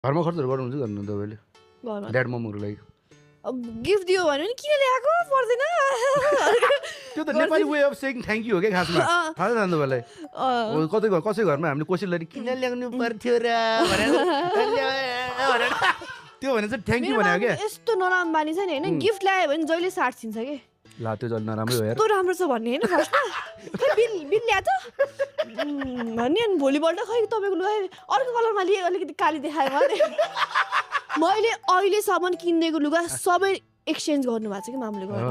घरमा खर्चहरू गर्नुहुन्छ गर्नु तपाईँले ड्याड मम्मीहरूको लागि गिफ्ट दियो भने नि किन ल्याएको पर्दैन त्यो त Nepali way of सेङ thank you हो क्या खासमा थाहा छ तपाईँलाई कसै घरमा हामीले कोसिसलाई किन ल्याउनु पर्थ्यो र भनेर त्यो भने चाहिँ थ्याङ्क यू भनेको क्या यस्तो नराम्रो बानी छ नि होइन गिफ्ट ल्यायो भने जहिले साट्छिन्छ कि ला त्यो जहिले नराम्रै हो यार कस्तो राम्रो छ भन्ने होइन फर्स्टमा खै बिल ल्या त भन्ने अनि भोलिपल्ट खै तपाईँको लुगा अर्को कलरमा लिए अलिकति काली देखायो मैले अहिलेसम्म किनिदिएको लुगा सबै एक्सचेन्ज गर्नुभएको छ कि मामुले गएर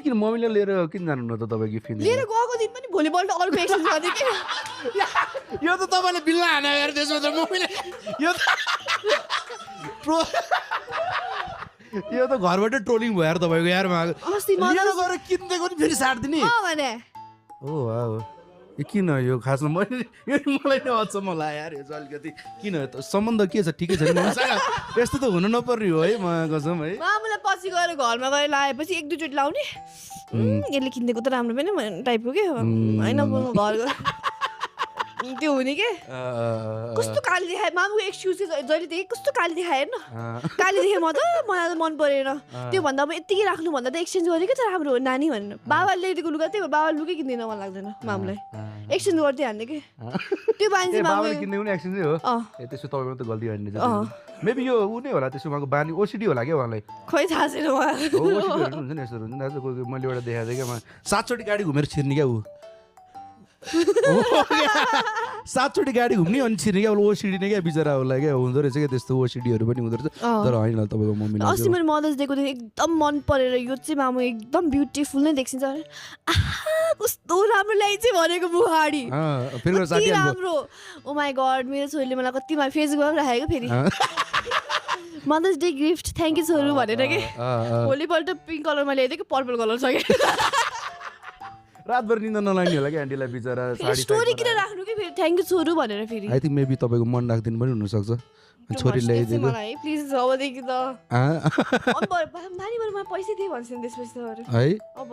किन मम्मीले लिएर किन जानु न त तपाईँ गिफ्ट किन्नु लिएर गएको दिन पनि भोलिपल्ट अर्को एक्सचेन्ज गरिदियो कि यो त तपाईँले बिल्ला हाना यार त्यसमा त मम्मीले यो त घरबाट ट्रोलिङ भयो यार तपाईँको यार अस्ति लिएर गएर किनिदिएको नि फेरि साट्दिने भने ओ वाह किन यो खासमा मैले मलाई नै अचम्म लाग्यो यार यो चाहिँ अलिकति किन सम्बन्ध के छ ठिकै छ नि यस्तो त हुनु नपर्ने हो है म कसम है मामुलाई पछि गएर घरमा गएर लगाएपछि एक दुईचोटि लाउने यसले किनिदिएको त राम्रो पनि टाइपको के होइन घर त्यो हुने के कस्तो काली देखाए मामुको एक्सक्युज जहिले देखेँ कस्तो काली देखाए हेर्न काली देखेँ म त मलाई त मन परेन त्यो भन्दा अब यतिकै राख्नुभन्दा त एक्सचेन्ज गरेको त राम्रो हो नानी भनेर बाबाले ल्याइदिएको लुगा त्यही बाबा लुकै किन्दैन मन लाग्दैन मामुलाई एक्सचेन्ज गर्दै हाल्ने कि त्यो बानी बाबाले किन्ने पनि एक्सचेन्जै हो त्यसो तपाईँको त गल्ती होइन मेबी यो ऊ नै होला त्यसो उहाँको बानी ओसिडी होला क्या उहाँलाई खोइ थाहा छैन ओसिडीहरू हुन्छ नि यस्तो हुन्छ दाजु कोही मैले एउटा देखाएको थिएँ क्या 7 चोटि गाडी घुमेर छिर्ने क्या ऊ 7 चोटि गाडी घुम्ने अनि छिर्ने क्या ओसिडी नै क्या बिचरा होला क्या हुँदो रहेछ क्या त्यस्तो ओसिडीहरू पनि हुँदो रहेछ तर होइन तपाईँको मम्मीले अस्ति मैले मदर्स डेको दिन एकदम मन परेर यो चाहिँ मामु एकदम ब्युटिफुल नै देखिन्छ कस्तो राम्रो ल्याइन्छ भनेको बुहाडी राम्रो ओ माई गड मेरो छोरीले मलाई कति फेसबुकमा पनि राखेको फेरि Mother's Day gift thank you छोरू भनेर के भोलिपल्ट पिङ्क कलरमा ल्याइदियो कि पर्पल कलर छ कि रातभर निन्दा नलाग्ने होला कि आन्टीलाई बिचरा स्टोरी किन राख्नु कि फेरि थ्याङ्क यू छोरू भनेर फेरि आई थिङ्क मेबी तपाईँको मन राख्दिनु पनि हुनसक्छ छोरी ल्याइदिएको प्लिज अबदेखि त नानीहरूमा पैसा दिए भन्छ त्यसपछि त है अब